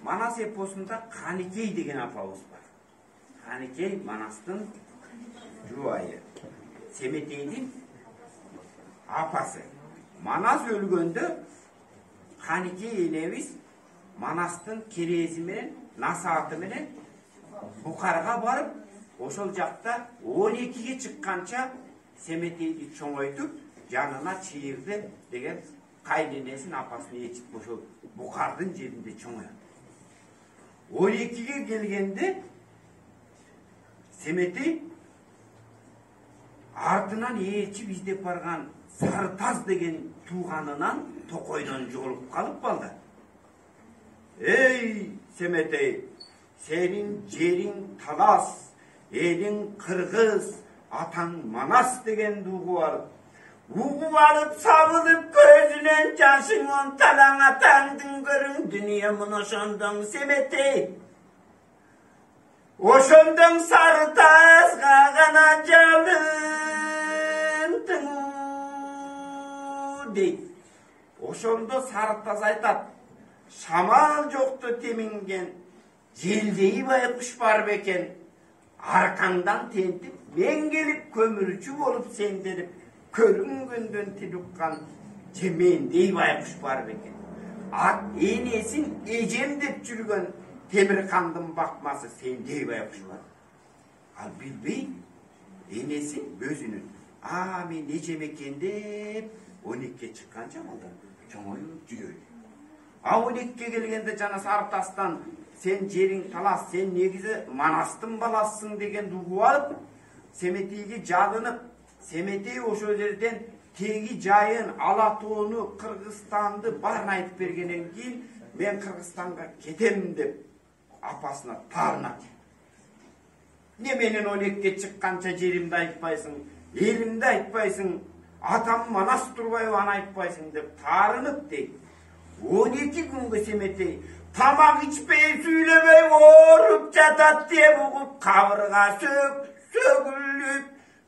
Манас эпосунда Каникей деген апабыз бар. Каникей Манастын жубайы. Семетейдин апасы. Манас өлгөндө Каникей энебиз Манастын керези менен, насааты менен Букарга барып, ошол жакта 12-ге чыкканча Семетейди чоңойтуп, жанына Чийирди деген кайненесин апасын ээрчип ошол Букардын жеринде чоңойот. 12-ге келгенде Семетей артынан ээрчип издеп барган Сарытаз деген тууганынан Токойдон жолугуп калып калды. Ey Семетей, senin jerin Талас, elin Kırgız, atan Manas деген дугу бар. Угуп алып, сабылып, көзүнөн жашыңын талаң атаңдың көрүң дүниемін ошондоң Семетей. Ошондоң Сарытазга гана жалындың дейт. Ошондо Сарытаз айтат, шамал жокту теминген желдей байкуш бар бекен, аркаңдан тентип мен келип көмүрчү болуп сендерип көрүнгөндөн тилуккан жемендей байкуш бар бекен. Ат энесин эжем деп жүргөн Темиркандын бакмасы сендей байкуш бар. Ал билбей энесин өзүнүн мен эжем экен деп 12-ге чыкканча балдар чоңоюп жүрөйт. 12-ге келгенде жана Сарытастан sen jerin Талас, sen негизи Манастын баласысың деген дугу алып, Семетейге жагынып, Семетей ошол жерден теги жайын, Ала тоону, Кыргызстанды баарын айтып бергенден кийин, мен Кыргызстанга кетем деп апасына таарынат. Не менен 12-ге чыкканча жеримди айтпайсың, элимди айтпайсың, атам Манас турбайбы аны айтпайсың деп таарынып дейт. 12 күнгө Семетей тамак ичпей сүйлөбөй ооруп жатат деп угуп кабырга сөгүлүп,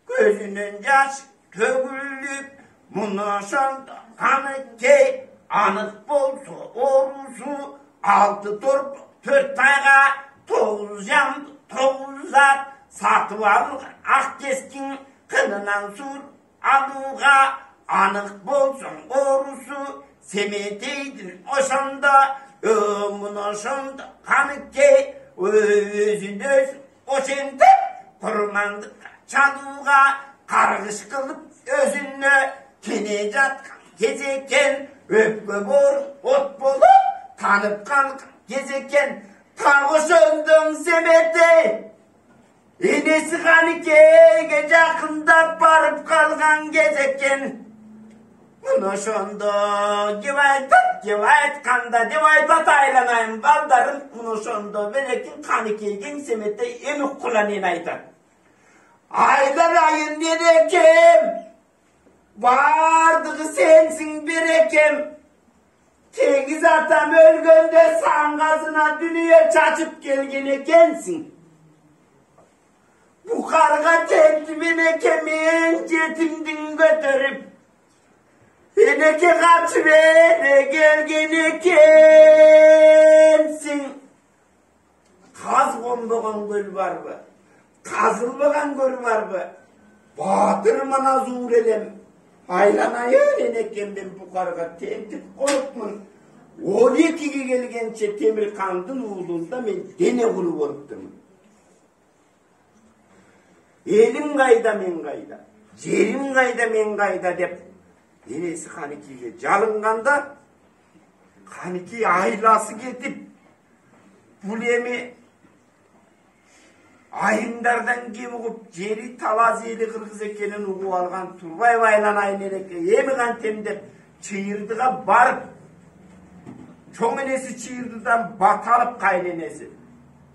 көзүнөн жаш төгүлүп, муну ошондо Каныкей анык болсо оорусу 6 торп 4 айга 9 жам 9 ат сатып алган ак кескин кынынан суур алууга анык болсоң оорусу Семетейдин ошондо муну ошондо Каныкей өзүн өзү ошентип курмандыкка чалууга каргыш кылып өзүнө тене жаткан кез экен, өпкө боор от болуп танып калган кез экен. Так ошондоң Семетей энеси Каныкейге жакындап барып калган кез экен. Муну ошондо кеп айтканда деп айтат айланайын балдарым. Муну ошондо берекин Каныкейге Семетей эми уккуланын айтат. Айланайын берекем, бардыгы сенсиң берекем. Теңиз атам өлгөндө саңгасына дүнүйө чачып келген экенсиң. Букарга тентип энеке мен жетимдин көтөрүп, энеке качып эне келген экенсиң. Каз конбогон көл барбы? Казылбаган көл барбы? Батыр Маназур элем. Айланайын энекем мен Букарга тентип коюпмун. 12-ге келгенче Темиркандын уулунда мен дене кулу болуптурмун. Элим кайда мен кайда, жерим кайда мен кайда деп энеси Каныкейге жалынганда, Каныкей айласы кетип, бул эми айымдардан кеп угуп жери Талас эли Кыргыз экенин угуп алган Турбайбы айланайын эреке эми кантем деп Чыйырдыга барып, чоң энеси Чыйырдыдан баталып кайненеси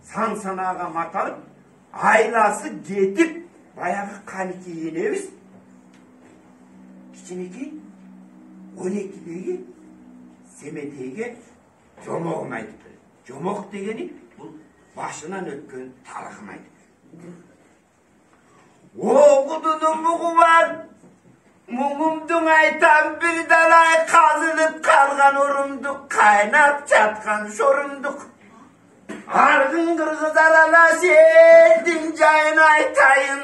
сан санаага маталып, айласы кетип, баягы Каныкей энебиз кичинекей 12-деги Семетейге жомогун айтып берет. Жомок дегени бул башынан өткөн тарыхын айтып. Огудунун мугу бар, муңумдун айтам бир далай казылып калган орумдук, кайнап жаткан шорумдук. Argın kırgız arala sevdim cayın aytayın.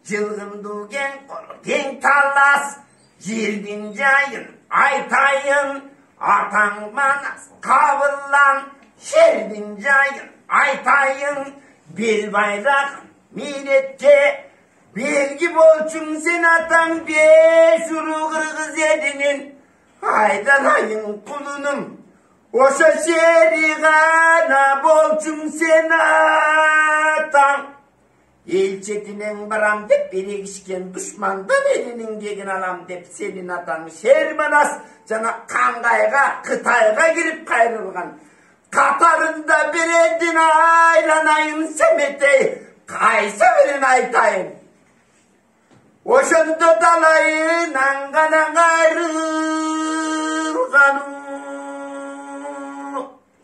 Cılgın dugen kolu ten tallas. Jirdin cayın aytayın. Atan manas kavırlan. Şerdin cayın aytayın. Bir bayrak millette. Belgi bolçun sen atan beş uru kırgız edinin. Haydalayın kulunum. Oşa şerigana bolçun sen atan. El çetinen baram dep birikişken düşmandan elinin gegin alam dep senin atan. Şermanas cana Kangayga, Kıtayga girip kayrılgan. Katarında bir edin aylanayın semete. Kaysa verin aytayın. Oşanda dalayın angana gayrılganım.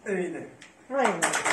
Öyle. Aynen.